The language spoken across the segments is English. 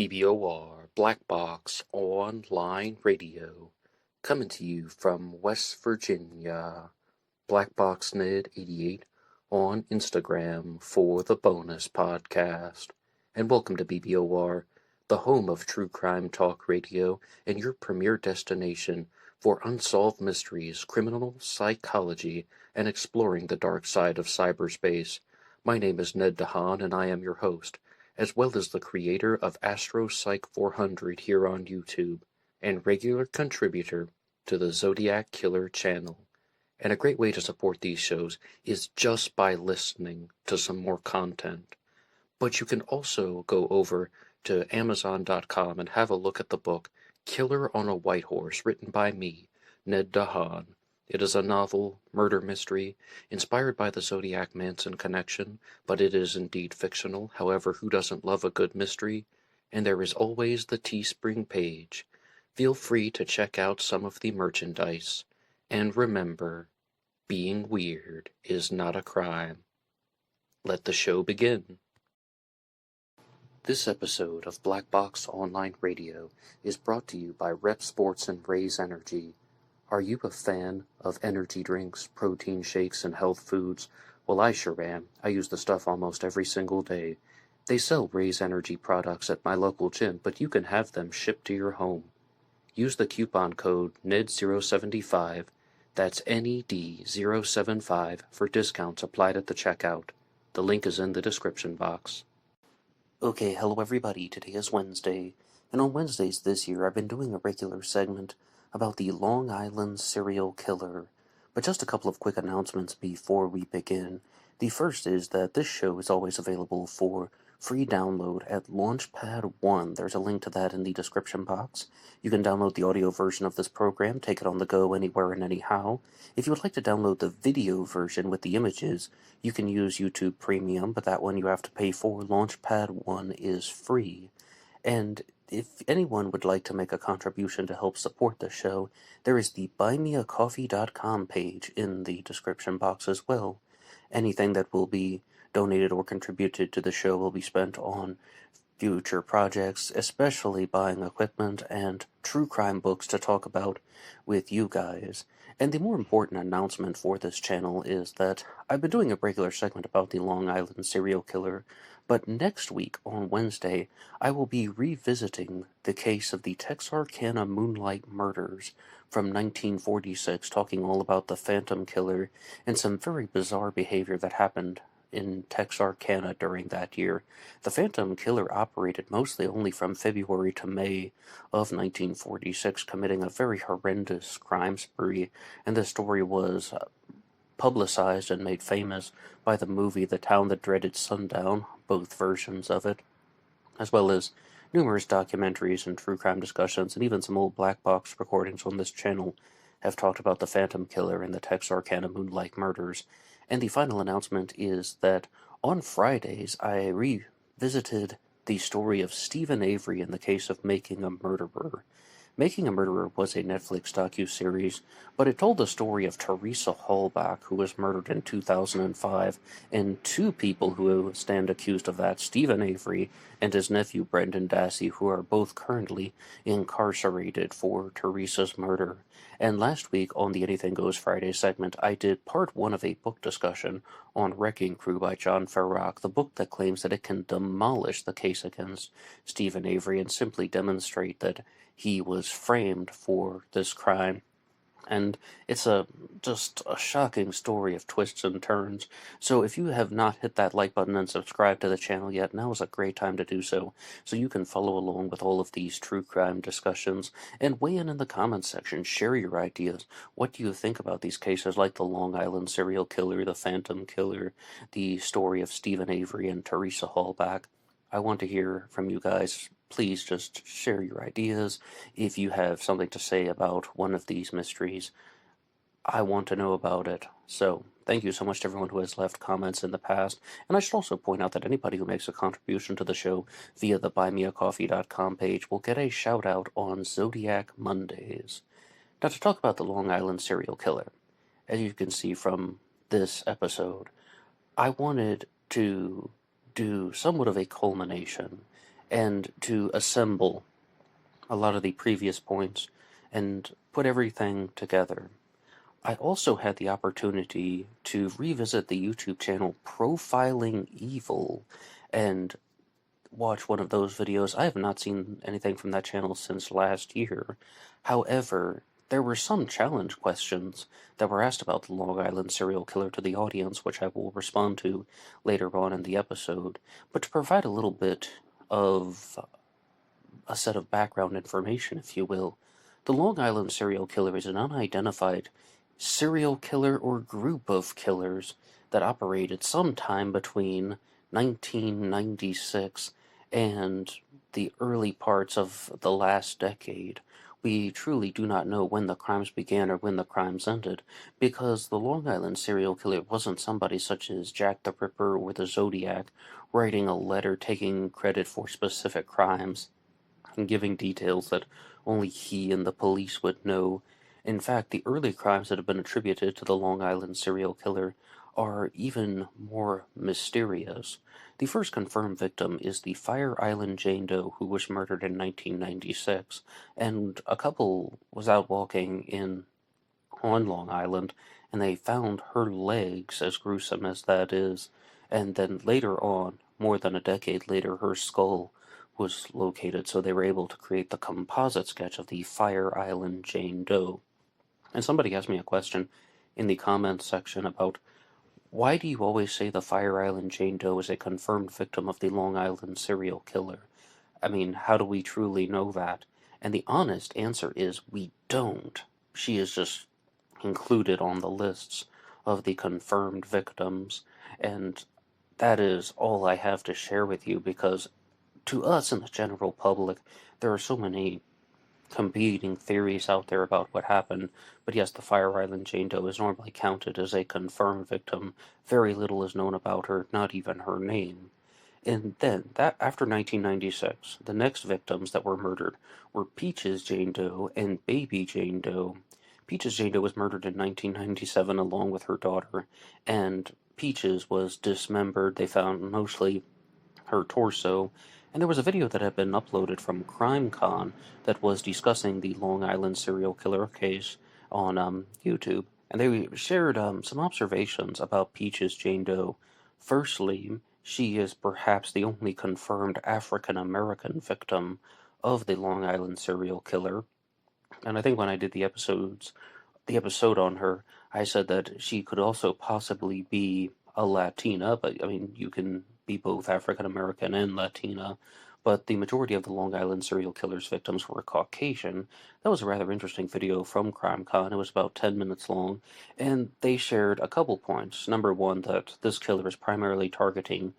BBOR Black Box Online Radio, coming to you from West Virginia. BlackBoxNed88 on Instagram for the bonus podcast. And welcome to BBOR, the home of true crime talk radio and your premier destination for unsolved mysteries, criminal psychology, and exploring the dark side of cyberspace. My name is Ned DeHaan, and I am your host, as well as the creator of AstroPsych 400 here on YouTube, and regular contributor to the Zodiac Killer channel. And a great way to support these shows is just by listening to some more content. But you can also go over to Amazon.com and have a look at the book Killer on a White Horse, written by me, Ned DeHaan. It is a novel, murder mystery, inspired by the Zodiac Manson connection, but it is indeed fictional. However, who doesn't love a good mystery? And there is always the TeeSpring page. Feel free to check out some of the merchandise. And remember, being weird is not a crime. Let the show begin. This episode of Black Box Online Radio is brought to you by Rep Sports and Raze Energy. Are you a fan of energy drinks, protein shakes, and health foods? Well, I sure am. I use the stuff almost every single day. They sell Raze Energy products at my local gym, but you can have them shipped to your home. Use the coupon code NED075, that's NED075, for discounts applied at the checkout. The link is in the description box. Okay, hello everybody. Today is Wednesday, and on Wednesdays this year I've been doing a regular segment about the Long Island serial killer. But just a couple of quick announcements before we begin. The first is that this show is always available for free download at LaunchPad 1. There's a link to that in the description box. You can download the audio version of this program, take it on the go anywhere and anyhow. If you would like to download the video version with the images, you can use YouTube Premium, but that one you have to pay for. LaunchPad 1 is free. And if anyone would like to make a contribution to help support the show, there is the BuyMeACoffee.com page in the description box as well. Anything that will be donated or contributed to the show will be spent on future projects, especially buying equipment and true crime books to talk about with you guys. And the more important announcement for this channel is that I've been doing a regular segment about the Long Island serial killer, but next week, on Wednesday, I will be revisiting the case of the Texarkana Moonlight Murders from 1946, talking all about the Phantom Killer and some very bizarre behavior that happened in Texarkana during that year. The Phantom Killer operated mostly only from February to May of 1946, committing a very horrendous crime spree, and the story was publicized and made famous by the movie The Town That Dreaded Sundown, both versions of it, as well as numerous documentaries and true crime discussions, and even some old black box recordings on this channel have talked about the Phantom Killer and the Texarkana Moonlight Murders. And the final announcement is that on Fridays I revisited the story of Stephen Avery in the case of Making a Murderer. Making a Murderer was a Netflix docuseries, but it told the story of Teresa Hallback, who was murdered in 2005, and two people who stand accused of that, Stephen Avery and his nephew Brendan Dassey, who are both currently incarcerated for Teresa's murder. And last week on the Anything Goes Friday segment, I did part one of a book discussion on Wrecking Crew by John Farrock, the book that claims that it can demolish the case against Stephen Avery and simply demonstrate that he was framed for this crime. And it's just a shocking story of twists and turns. So if you have not hit that like button and subscribed to the channel yet, now is a great time to do so you can follow along with all of these true crime discussions, and weigh in the comments section. Share your ideas. What do you think about these cases like the Long Island serial killer, the Phantom Killer, the story of Stephen Avery and Teresa Hallback? I want to hear from you guys. Please just share your ideas. If you have something to say about one of these mysteries, I want to know about it. So, thank you so much to everyone who has left comments in the past. And I should also point out that anybody who makes a contribution to the show via the BuyMeACoffee.com page will get a shout out on Zodiac Mondays. Now, to talk about the Long Island serial killer, as you can see from this episode, I wanted to do somewhat of a culmination and to assemble a lot of the previous points and put everything together. I also had the opportunity to revisit the YouTube channel Profiling Evil and watch one of those videos. I have not seen anything from that channel since last year. However, there were some challenge questions that were asked about the Long Island serial killer to the audience, which I will respond to later on in the episode. But to provide a little bit of a set of background information, if you will, the Long Island serial killer is an unidentified serial killer or group of killers that operated sometime between 1996 and the early parts of the last decade. We truly do not know when the crimes began or when the crimes ended, because the Long Island serial killer wasn't somebody such as Jack the Ripper or the Zodiac writing a letter taking credit for specific crimes and giving details that only he and the police would know. In fact, the early crimes that have been attributed to the Long Island serial killer are even more mysterious. The first confirmed victim is the Fire Island Jane Doe, who was murdered in 1996, and a couple was out walking on Long Island, and they found her legs, as gruesome as that is, and then later on, more than a decade later, her skull was located, so they were able to create the composite sketch of the Fire Island Jane Doe. And somebody asked me a question in the comments section about, why do you always say the Fire Island Jane Doe is a confirmed victim of the Long Island serial killer? I mean, how do we truly know that? And the honest answer is we don't. She is just included on the lists of the confirmed victims, and that is all I have to share with you, because to us in the general public, there are so many competing theories out there about what happened. But yes, the Fire Island Jane Doe is normally counted as a confirmed victim. Very little is known about her, not even her name. And then, that after 1996, the next victims that were murdered were Peaches Jane Doe and Baby Jane Doe. Peaches Jane Doe was murdered in 1997 along with her daughter, and Peaches was dismembered. They found mostly her torso, and there was a video that had been uploaded from CrimeCon that was discussing the Long Island serial killer case on YouTube, and they shared some observations about Peaches Jane Doe. Firstly, she is perhaps the only confirmed African American victim of the Long Island serial killer, and I think when I did the episode on her, I said that she could also possibly be a Latina, but I mean, you can be both African American and Latina, but the majority of the Long Island serial killer's victims were Caucasian. That was a rather interesting video from CrimeCon. It was about 10 minutes long, and they shared a couple points. Number one, that this killer is primarily targeting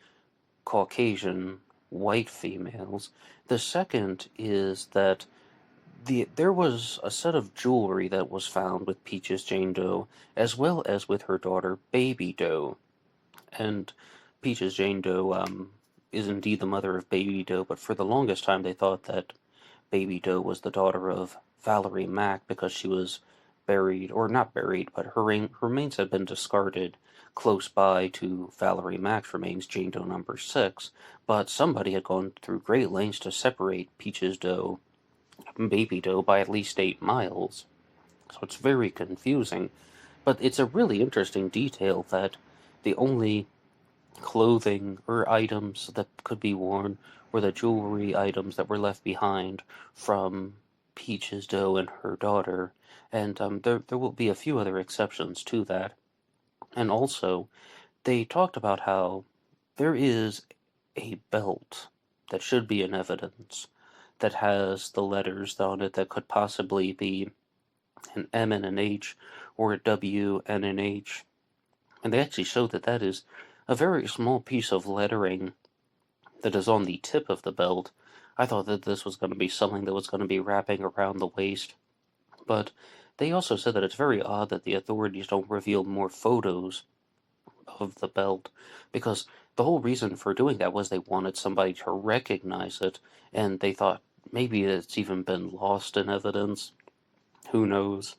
Caucasian white females. The second is that there was a set of jewelry that was found with Peaches Jane Doe, as well as with her daughter Baby Doe. And Peaches Jane Doe is indeed the mother of Baby Doe, but for the longest time they thought that Baby Doe was the daughter of Valerie Mack because she was buried, or not buried, but her remains had been discarded close by to Valerie Mack's remains, Jane Doe number 6, but somebody had gone through great lengths to separate Peaches Doe Baby Doe by at least 8 miles. So it's very confusing. But it's a really interesting detail that the only clothing or items that could be worn were the jewelry items that were left behind from Peaches Doe and her daughter. And there will be a few other exceptions to that. And also, they talked about how there is a belt that should be in evidence that has the letters on it that could possibly be an M and an H, or a W and an H. And they actually show that that is a very small piece of lettering that is on the tip of the belt. I thought that this was going to be something that was going to be wrapping around the waist. But they also said that it's very odd that the authorities don't reveal more photos of the belt, because the whole reason for doing that was they wanted somebody to recognize it, and they thought maybe it's even been lost in evidence. Who knows?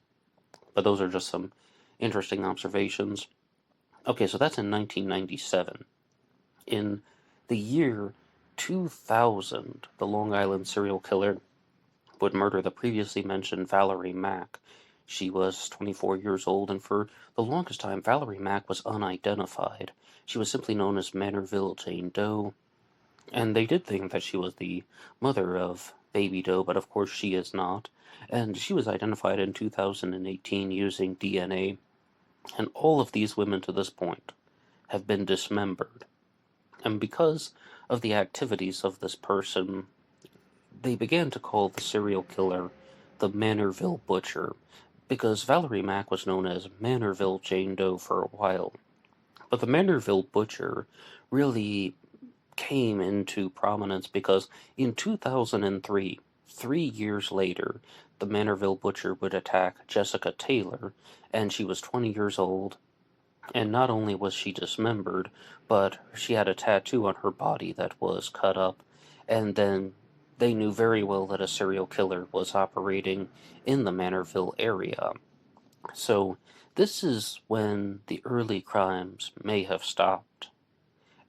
But those are just some interesting observations. Okay, so that's in 1997. In the year 2000, the Long Island serial killer would murder the previously mentioned Valerie Mack. She was 24 years old, and for the longest time, Valerie Mack was unidentified. She was simply known as Manorville Jane Doe, and they did think that she was the mother of Baby Doe, but of course she is not. And she was identified in 2018 using DNA, and all of these women to this point have been dismembered. And because of the activities of this person, they began to call the serial killer the Manorville Butcher, because Valerie Mack was known as Manorville Jane Doe for a while. But the Manorville Butcher really came into prominence because in 2003, 3 years later, the Manorville Butcher would attack Jessica Taylor, and she was 20 years old, and not only was she dismembered, but she had a tattoo on her body that was cut up, and then they knew very well that a serial killer was operating in the Manorville area. So this is when the early crimes may have stopped.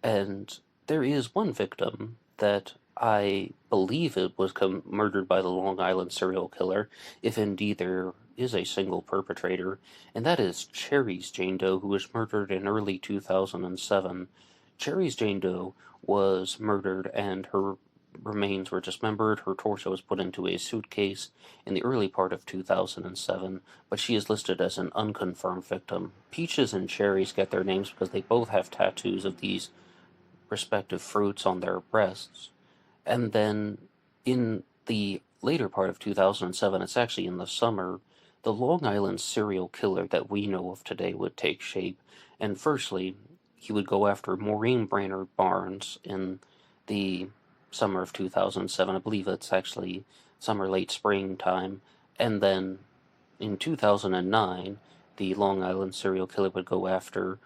And there is one victim that I believe it was murdered by the Long Island serial killer, if indeed there is a single perpetrator, and that is Cherry's Jane Doe, who was murdered in early 2007. Cherry's Jane Doe was murdered and her remains were dismembered. Her torso was put into a suitcase in the early part of 2007, but she is listed as an unconfirmed victim. Peaches and Cherries get their names because they both have tattoos of these respective fruits on their breasts. And then in the later part of 2007, it's actually in the summer, the Long Island serial killer that we know of today would take shape. And firstly, he would go after Maureen Brainerd Barnes in the summer of 2007. I believe it's actually summer, late spring time. And then in 2009, the Long Island serial killer would go after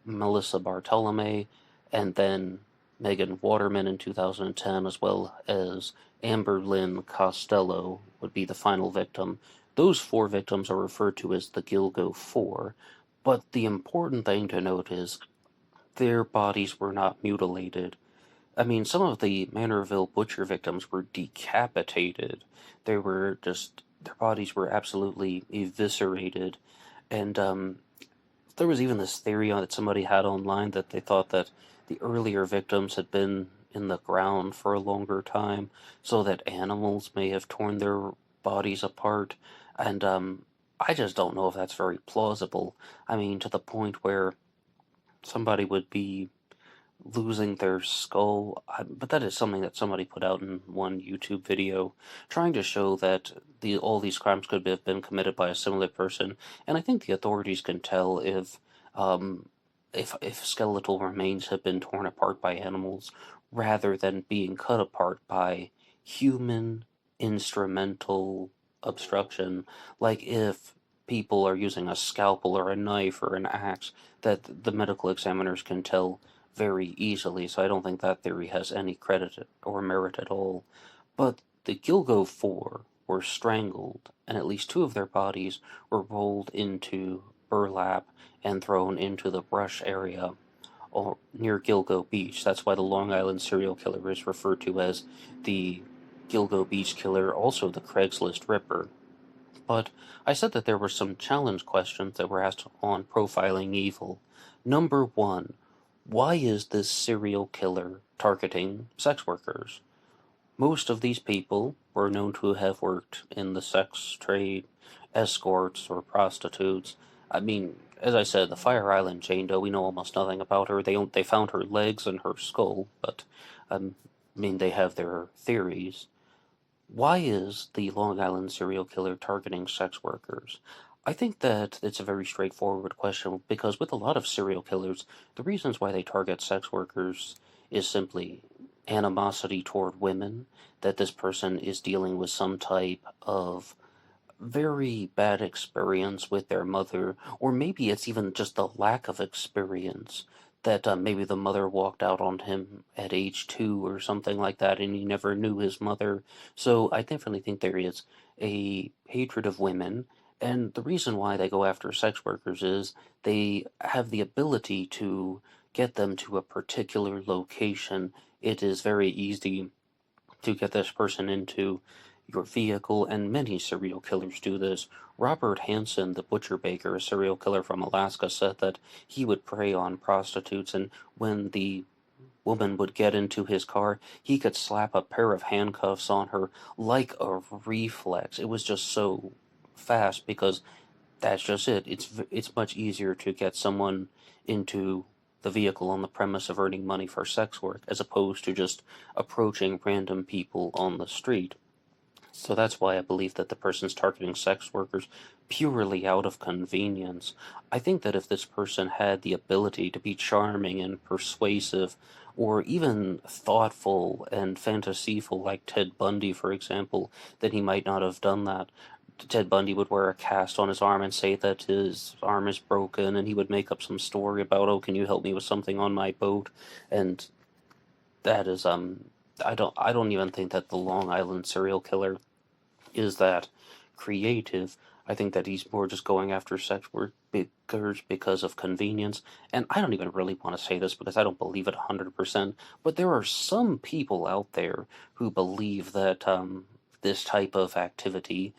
Melissa Bartolome, and then Megan Waterman in 2010, as well as Amber Lynn Costello would be the final victim. Those four victims are referred to as the Gilgo Four, but the important thing to note is their bodies were not mutilated. I mean, some of the Manorville Butcher victims were decapitated. Their bodies were absolutely eviscerated, and there was even this theory that somebody had online that they thought that the earlier victims had been in the ground for a longer time, so that animals may have torn their bodies apart, and I just don't know if that's very plausible. I mean, to the point where somebody would be losing their skull, but that is something that somebody put out in one YouTube video, trying to show that all these crimes could have been committed by a similar person, and I think the authorities can tell if skeletal remains have been torn apart by animals rather than being cut apart by human instrumental obstruction, like if people are using a scalpel or a knife or an axe, that the medical examiners can tell very easily, so I don't think that theory has any credit or merit at all. But the Gilgo Four were strangled, and at least two of their bodies were rolled into burlap and thrown into the brush area or near Gilgo Beach. That's why the Long Island serial killer is referred to as the Gilgo Beach Killer, also the Craigslist Ripper. But I said that there were some challenge questions that were asked on Profiling Evil. Number one, why is this serial killer targeting sex workers? Most of these people were known to have worked in the sex trade, escorts, or prostitutes. I mean, as I said, the Fire Island Jane Doe, we know almost nothing about her. They found her legs and her skull, but they have their theories. Why is the Long Island serial killer targeting sex workers? I think that it's a very straightforward question because with a lot of serial killers, the reasons why they target sex workers is simply animosity toward women, that this person is dealing with some type of very bad experience with their mother, or maybe it's even just the lack of experience, that maybe the mother walked out on him at age 2 or something like that, and he never knew his mother. So I definitely think there is a hatred of women, and the reason why they go after sex workers is they have the ability to get them to a particular location it is very easy to get this person into your vehicle, and many serial killers do this. Robert Hansen, the butcher baker, a serial killer from Alaska, said that he would prey on prostitutes, and when the woman would get into his car, he could slap a pair of handcuffs on her like a reflex. It was just so fast because that's just it. It's much easier to get someone into the vehicle on the premise of earning money for sex work as opposed to just approaching random people on the street. So that's why I believe that the person's targeting sex workers purely out of convenience. I think that if this person had the ability to be charming and persuasive, or even thoughtful and fantasyful, like Ted Bundy, for example, then he might not have done that. Ted Bundy would wear a cast on his arm and say that his arm is broken, and he would make up some story about, oh, can you help me with something on my boat? And that is, I don't even think that the Long Island serial killer is that creative. I think that he's more just going after sex workers because of convenience. And I don't even really want to say this because I don't believe it 100%, but there are some people out there who believe that this type of activity,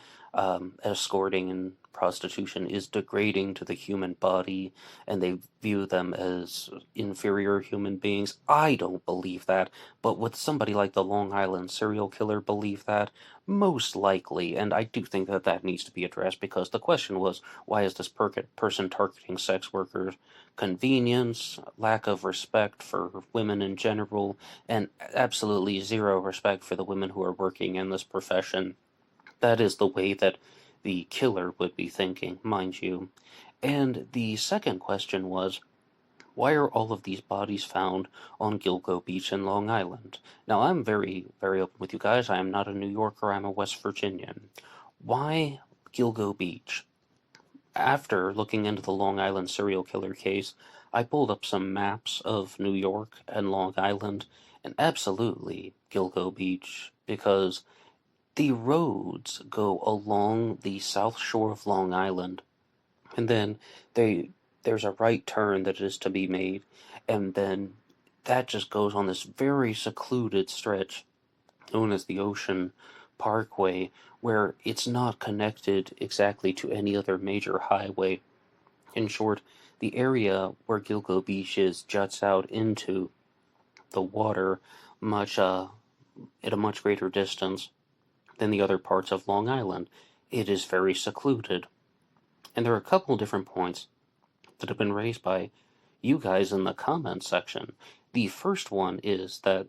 escorting and prostitution, is degrading to the human body, and they view them as inferior human beings. I don't believe that, but would somebody like the Long Island serial killer believe that? Most likely, and I do think that that needs to be addressed because the question was, why is this person targeting sex workers? Convenience, lack of respect for women in general, and absolutely zero respect for the women who are working in this profession. That is the way that the killer would be thinking, mind you. And the second question was, why are all of these bodies found on Gilgo Beach in Long Island? Now, I'm very, very open with you guys. I am not a New Yorker, I'm a West Virginian. Why Gilgo Beach? After looking into the Long Island serial killer case, I pulled up some maps of New York and Long Island, and absolutely Gilgo Beach, because the roads go along the south shore of Long Island, and then there's a right turn that is to be made, and then that just goes on this very secluded stretch known as the Ocean Parkway, where it's not connected exactly to any other major highway. In short, the area where Gilgo Beach is juts out into the water much at a much greater distance than the other parts of Long Island. It is very secluded. And there are a couple different points that have been raised by you guys in the comments section. The first one is that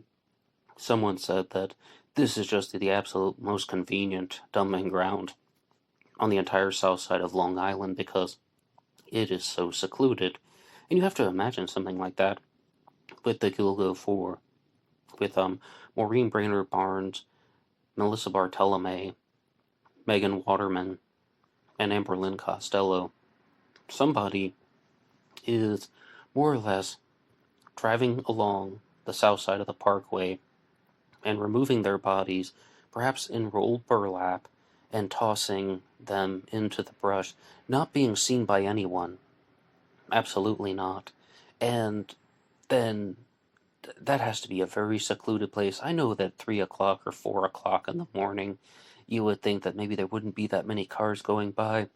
someone said that this is just the absolute most convenient dumping ground on the entire south side of Long Island because it is so secluded. And you have to imagine something like that with the Gilgo 4, with Maureen Brainerd Barnes, Melissa Bartolome, Megan Waterman, and Amberlynn Costello. Somebody is more or less driving along the south side of the parkway and removing their bodies, perhaps in rolled burlap, and tossing them into the brush, not being seen by anyone. Absolutely not. And then that has to be a very secluded place. I know that 3 o'clock or 4 o'clock in the morning, you would think that maybe there wouldn't be that many cars going by.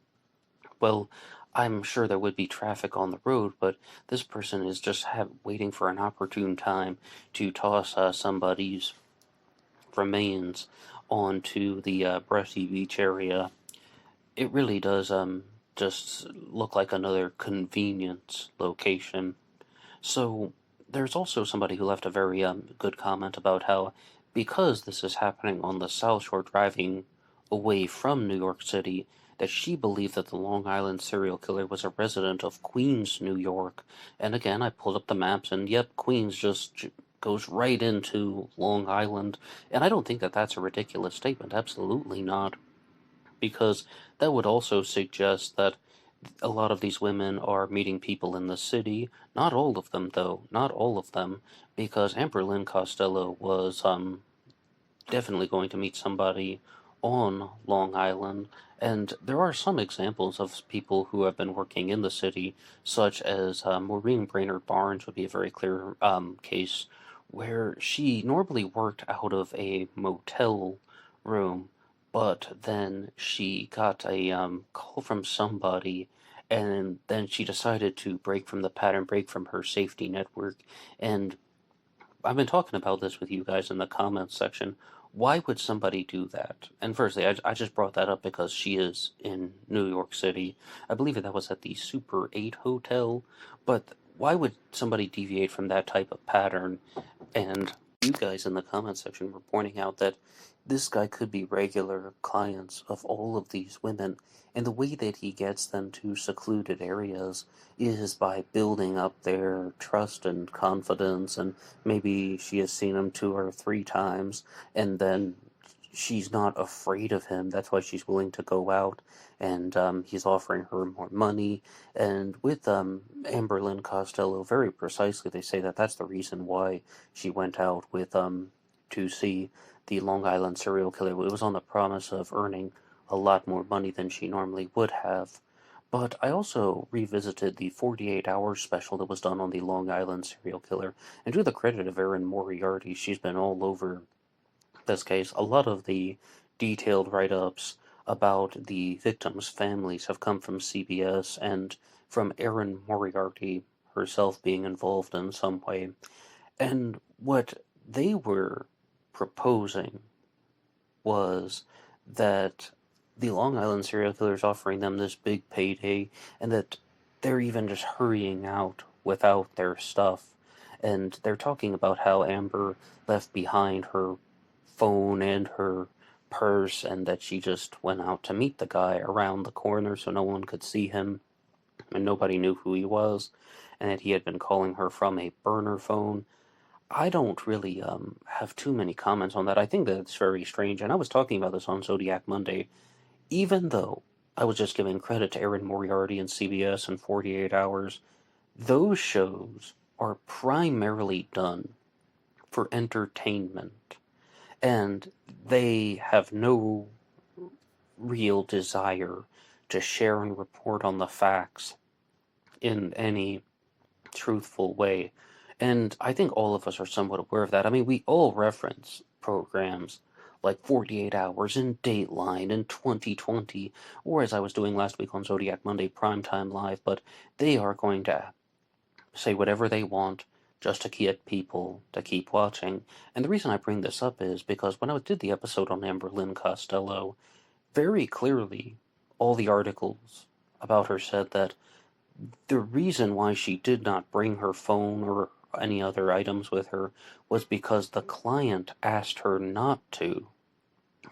Well, I'm sure there would be traffic on the road, but this person is just waiting for an opportune time to toss somebody's remains onto the Brushy Beach area. It really does just look like another convenience location. So there's also somebody who left a very good comment about how, because this is happening on the South Shore, driving away from New York City, that she believed that the Long Island serial killer was a resident of Queens, New York. And again, I pulled up the maps, and yep, Queens just goes right into Long Island. And I don't think that that's a ridiculous statement. Absolutely not. Because that would also suggest that a lot of these women are meeting people in the city. Not all of them, though. Not all of them. Because Amberlynn Costello was definitely going to meet somebody on Long Island, and there are some examples of people who have been working in the city, such as Maureen Brainerd Barnes would be a very clear case where she normally worked out of a motel room, but then she got a call from somebody, and then she decided to break from the pattern, break from her safety network. And I've been talking about this with you guys in the comments section. Why would somebody do that? And firstly, I just brought that up because she is in New York City. I believe that was at the Super 8 Hotel. But why would somebody deviate from that type of pattern? And you guys in the comment section were pointing out that this guy could be regular clients of all of these women, and the way that he gets them to secluded areas is by building up their trust and confidence, and maybe she has seen him 2 or 3 times, and then she's not afraid of him. That's why she's willing to go out, and he's offering her more money. And with Amber Lynn Costello, very precisely, they say that that's the reason why she went out with to see the Long Island serial killer. It was on the promise of earning a lot more money than she normally would have. But I also revisited the 48 Hours special that was done on the Long Island serial killer, and to the credit of Erin Moriarty, she's been all over this case. A lot of the detailed write-ups about the victims' families have come from CBS and from Erin Moriarty herself being involved in some way. And what they were proposing was that the Long Island serial killer is offering them this big payday, and that they're even just hurrying out without their stuff. And they're talking about how Amber left behind her phone and her purse, and that she just went out to meet the guy around the corner so no one could see him, and nobody knew who he was, and that he had been calling her from a burner phone. I don't really have too many comments on that. I think that it's very strange, and I was talking about this on Zodiac Monday. Even though I was just giving credit to Erin Moriarty and CBS and 48 Hours, those shows are primarily done for entertainment, and they have no real desire to share and report on the facts in any truthful way. And I think all of us are somewhat aware of that. I mean, we all reference programs like 48 Hours and Dateline and 2020, or as I was doing last week on Zodiac Monday Primetime Live, but they are going to say whatever they want just to get people to keep watching. And the reason I bring this up is because when I did the episode on Amber Lynn Costello, very clearly all the articles about her said that the reason why she did not bring her phone or any other items with her was because the client asked her not to.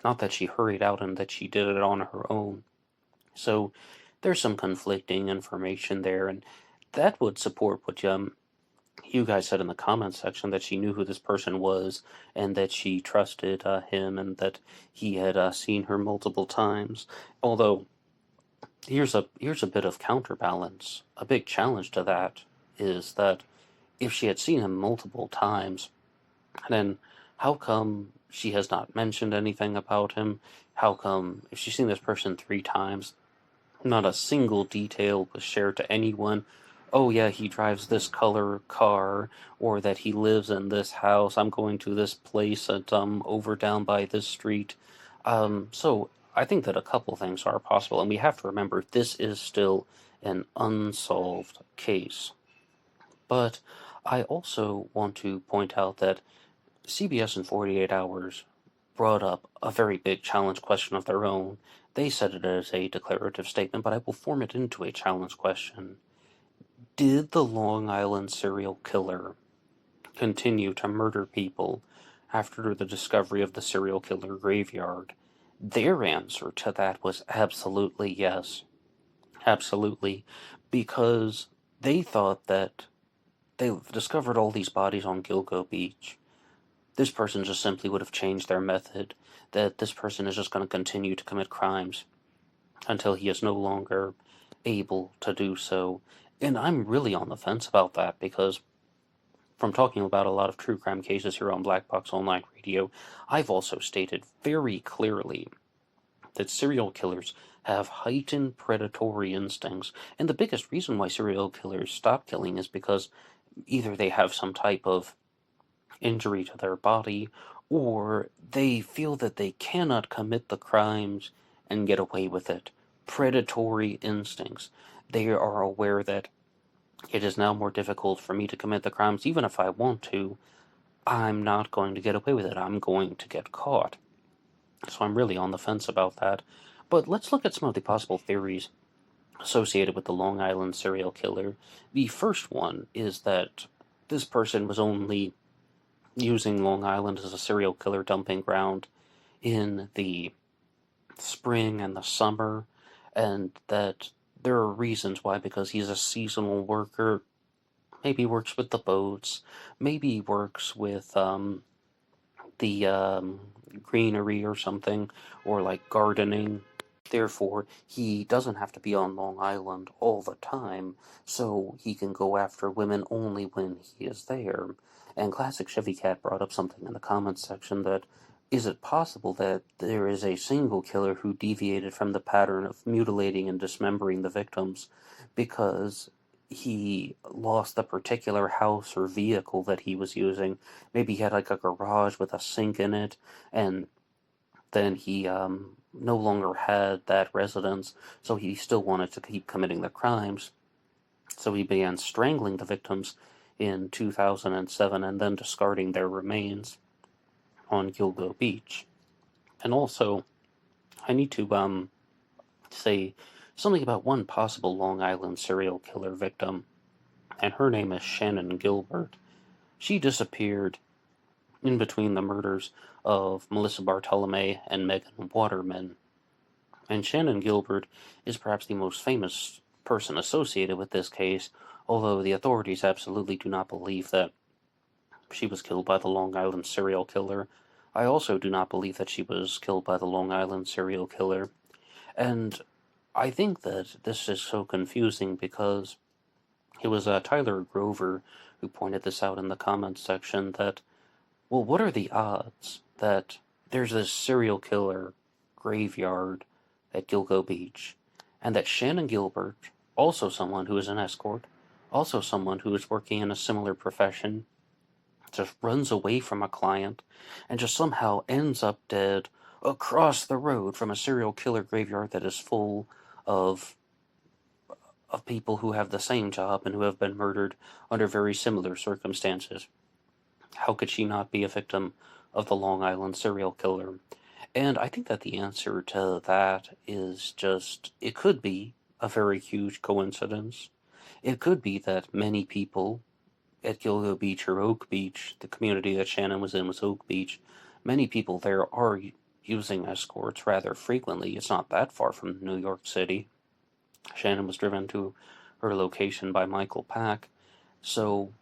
Not that she hurried out and that she did it on her own. So there's some conflicting information there, and that would support what you guys said in the comments section, that she knew who this person was and that she trusted him and that he had seen her multiple times. Although here's a bit of counterbalance. A big challenge to that is that if she had seen him multiple times, then how come she has not mentioned anything about him? How come, if she's seen this person 3 times, not a single detail was shared to anyone? Oh yeah, he drives this color car, or that he lives in this house. I'm going to this place at over down by this street. So I think that a couple things are possible, and we have to remember this is still an unsolved case. But I also want to point out that CBS in 48 Hours brought up a very big challenge question of their own. They said it as a declarative statement, but I will form it into a challenge question. Did the Long Island serial killer continue to murder people after the discovery of the serial killer graveyard? Their answer to that was absolutely yes. Absolutely. Because they thought that they discovered all these bodies on Gilgo Beach. This person just simply would have changed their method, that this person is just going to continue to commit crimes until he is no longer able to do so. And I'm really on the fence about that, because from talking about a lot of true crime cases here on Black Box Online Radio, I've also stated very clearly that serial killers have heightened predatory instincts, and the biggest reason why serial killers stop killing is because either they have some type of injury to their body, or they feel that they cannot commit the crimes and get away with it. Predatory instincts. They are aware that it is now more difficult for me to commit the crimes, even if I want to. I'm not going to get away with it. I'm going to get caught. So I'm really on the fence about that. But let's look at some of the possible theories associated with the Long Island serial killer. The first one is that this person was only using Long Island as a serial killer dumping ground in the spring and the summer, and that there are reasons why, because he's a seasonal worker. Maybe works with the boats, maybe works with the greenery or something, or like gardening. Therefore, he doesn't have to be on Long Island all the time, so he can go after women only when he is there. And Classic Chevy Cat brought up something in the comments section that is it possible that there is a single killer who deviated from the pattern of mutilating and dismembering the victims because he lost the particular house or vehicle that he was using? Maybe he had like a garage with a sink in it, and then he no longer had that residence, so he still wanted to keep committing the crimes. So he began strangling the victims in 2007 and then discarding their remains on Gilgo Beach. And also, I need to say something about one possible Long Island serial killer victim, and her name is Shannon Gilbert. She disappeared in between the murders of Melissa Bartolome and Megan Waterman. And Shannon Gilbert is perhaps the most famous person associated with this case, although the authorities absolutely do not believe that she was killed by the Long Island serial killer. I also do not believe that she was killed by the Long Island serial killer. And I think that this is so confusing because it was Tyler Grover who pointed this out in the comments section that, well, what are the odds that there's this serial killer graveyard at Gilgo Beach, and that Shannon Gilbert, also someone who is an escort, also someone who is working in a similar profession, just runs away from a client and just somehow ends up dead across the road from a serial killer graveyard that is full of people who have the same job and who have been murdered under very similar circumstances. How could she not be a victim of the Long Island serial killer? And I think that the answer to that is just, it could be a very huge coincidence. It could be that many people at Gilgo Beach or Oak Beach, the community that Shannon was in was Oak Beach, many people there are using escorts rather frequently. It's not that far from New York City. Shannon was driven to her location by Michael Pack, so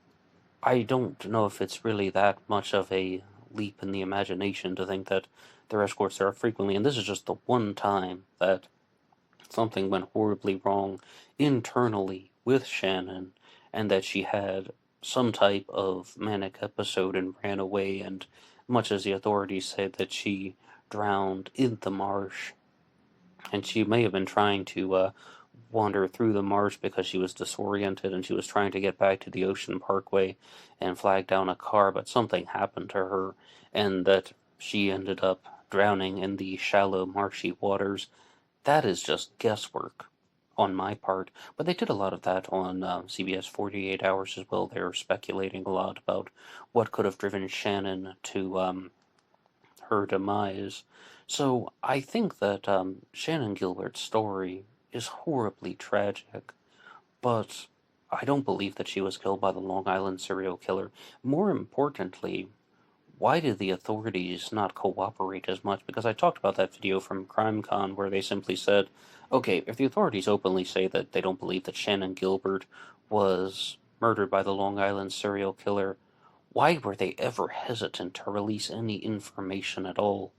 I don't know if it's really that much of a leap in the imagination to think that there are escorts there frequently, and this is just the one time that something went horribly wrong internally with Shannon, and that she had some type of manic episode and ran away, and much as the authorities said that she drowned in the marsh, and she may have been trying to wander through the marsh because she was disoriented and she was trying to get back to the Ocean Parkway and flag down a car, but something happened to her, and that she ended up drowning in the shallow, marshy waters. That is just guesswork on my part, but they did a lot of that on CBS 48 Hours as well. They were speculating a lot about what could have driven Shannon to her demise. So I think that Shannon Gilbert's story is horribly tragic, but I don't believe that she was killed by the Long Island serial killer. More importantly, why did the authorities not cooperate as much? Because I talked about that video from CrimeCon where they simply said, okay, if the authorities openly say that they don't believe that Shannon Gilbert was murdered by the Long Island serial killer, why were they ever hesitant to release any information at all?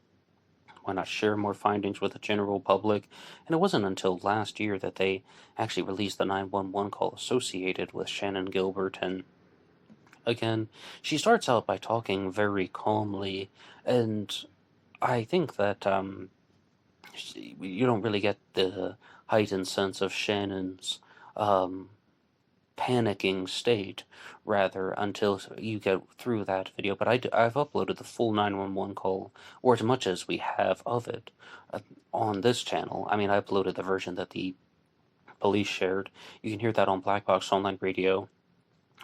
Why not share more findings with the general public? And it wasn't until last year that they actually released the 911 call associated with Shannon Gilbert. And again, she starts out by talking very calmly, and I think that you don't really get the heightened sense of Shannon's um, panicking state, rather, until you get through that video. But I've uploaded the full 911 call, or as much as we have of it, on this channel. I mean, I uploaded the version that the police shared. You can hear that on BlackBoxOnlineRadio,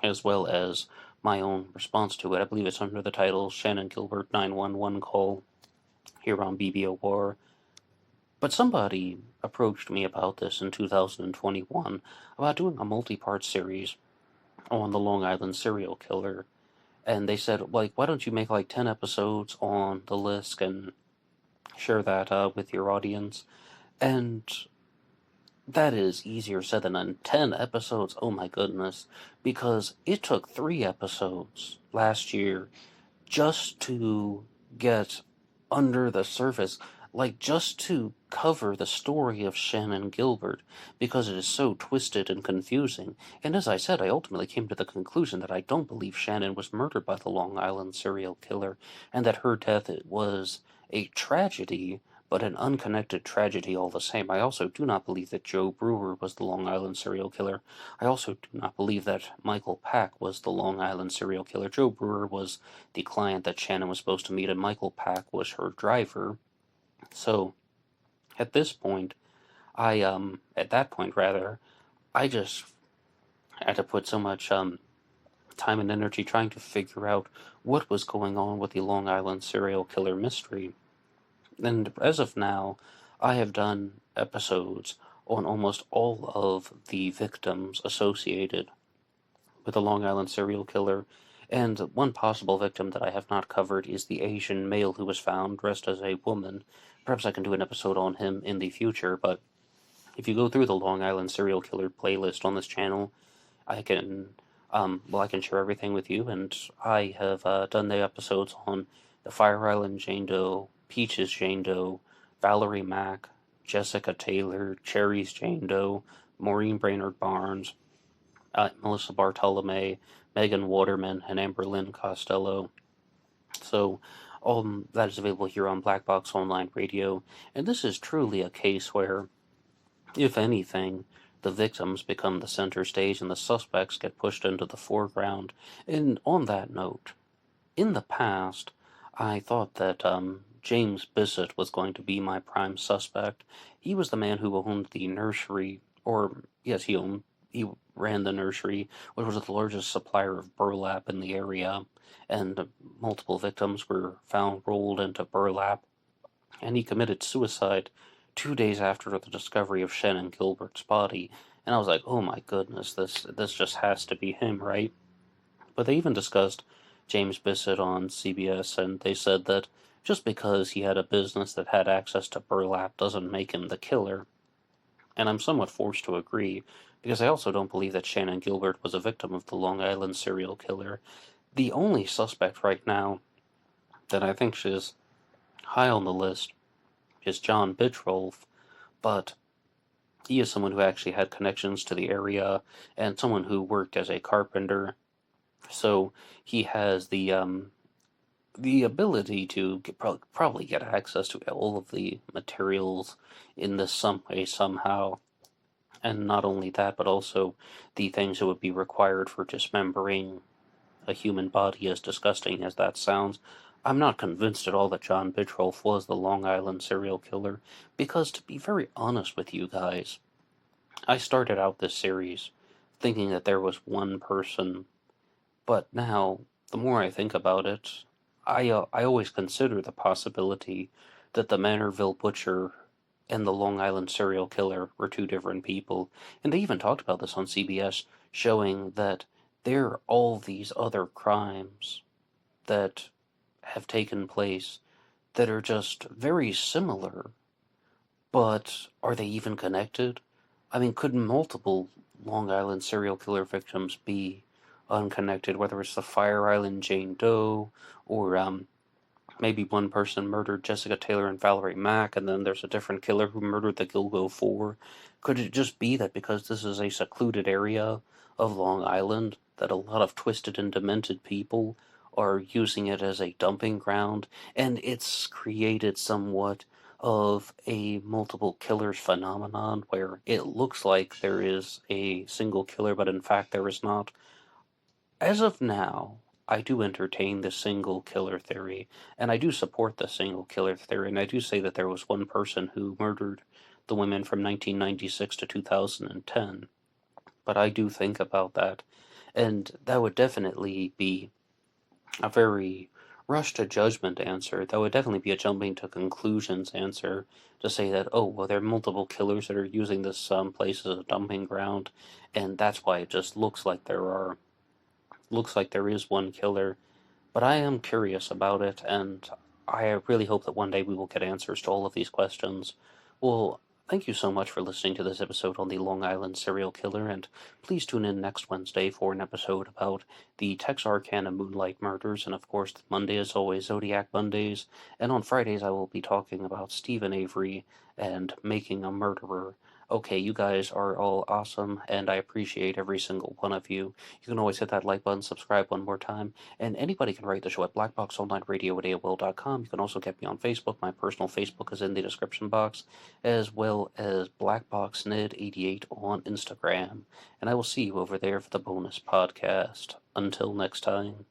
as well as my own response to it. I believe it's under the title Shannon Gilbert 911 call here on BBOR. But somebody approached me about this in 2021 about doing a multi-part series on the Long Island serial killer. And they said, like, why don't you make like 10 episodes on the LISK and share that with your audience? And that is easier said than done. 10 episodes, oh my goodness. Because it took 3 episodes last year just to get under the surface, like just to cover the story of Shannon Gilbert, because it is so twisted and confusing. And as I said, I ultimately came to the conclusion that I don't believe Shannon was murdered by the Long Island serial killer, and that her death was a tragedy, but an unconnected tragedy all the same. I also do not believe that Joe Brewer was the Long Island serial killer. I also do not believe that Michael Pack was the Long Island serial killer. Joe Brewer was the client that Shannon was supposed to meet, and Michael Pack was her driver. So, at this point, I just had to put so much time and energy trying to figure out what was going on with the Long Island serial killer mystery. And as of now, I have done episodes on almost all of the victims associated with the Long Island serial killer, and one possible victim that I have not covered is the Asian male who was found dressed as a woman. Perhaps I can do an episode on him in the future, but if you go through the Long Island serial killer playlist on this channel, I can share everything with you, and I have done the episodes on the Fire Island Jane Doe, Peaches Jane Doe, Valerie Mack, Jessica Taylor, Cherry's Jane Doe, Maureen Brainerd Barnes, Melissa Bartolome, Megan Waterman, and Amber Lynn Costello. So, all that is available here on Black Box Online Radio, and this is truly a case where, if anything, the victims become the center stage and the suspects get pushed into the foreground. And on that note, in the past, I thought that James Bissett was going to be my prime suspect. He was the man who owned the nursery, or yes, he ran the nursery, which was the largest supplier of burlap in the area, and multiple victims were found rolled into burlap, and he committed suicide 2 days after the discovery of Shannon Gilbert's body. And I was like, oh my goodness, this just has to be him, right? But they even discussed James Bissett on CBS, and they said that just because he had a business that had access to burlap doesn't make him the killer. And I'm somewhat forced to agree, because I also don't believe that Shannon Gilbert was a victim of the Long Island serial killer. The only suspect right now that I think is high on the list is John Bittrolf, but he is someone who actually had connections to the area, and someone who worked as a carpenter, so he has the ability to probably get access to all of the materials in this some way, somehow. And not only that, but also the things that would be required for dismembering a human body, as disgusting as that sounds. I'm not convinced at all that John Bittrolf was the Long Island serial killer, because to be very honest with you guys, I started out this series thinking that there was one person, but now, the more I think about it, I always consider the possibility that the Manorville Butcher and the Long Island serial killer were 2 different people. And they even talked about this on CBS, showing that there are all these other crimes that have taken place that are just very similar, but are they even connected? I mean, could multiple Long Island serial killer victims be unconnected, whether it's the Fire Island Jane Doe, or maybe one person murdered Jessica Taylor and Valerie Mack, and then there's a different killer who murdered the Gilgo Four. Could it just be that because this is a secluded area of Long Island, that a lot of twisted and demented people are using it as a dumping ground, and it's created somewhat of a multiple killers phenomenon where it looks like there is a single killer, but in fact there is not. As of now, I do entertain the single killer theory, and I do support the single killer theory, and I do say that there was one person who murdered the women from 1996 to 2010. But I do think about that, and that would definitely be a very rush to judgment answer. That would definitely be a jumping to conclusions answer to say that, oh, well, there are multiple killers that are using this place as a dumping ground, and that's why it just looks like there is one killer. But I am curious about it, and I really hope that one day we will get answers to all of these questions. Well, thank you so much for listening to this episode on the Long Island serial killer, and please tune in next Wednesday for an episode about the Texarkana Moonlight Murders, and of course, Monday is always Zodiac Mondays, and on Fridays I will be talking about Stephen Avery and Making a Murderer. Okay, you guys are all awesome, and I appreciate every single one of you. You can always hit that like button, subscribe one more time, and anybody can write the show at BlackBoxOnlineRadio at AOL.com. You can also get me on Facebook. My personal Facebook is in the description box, as well as BlackBoxNed88 on Instagram. And I will see you over there for the bonus podcast. Until next time.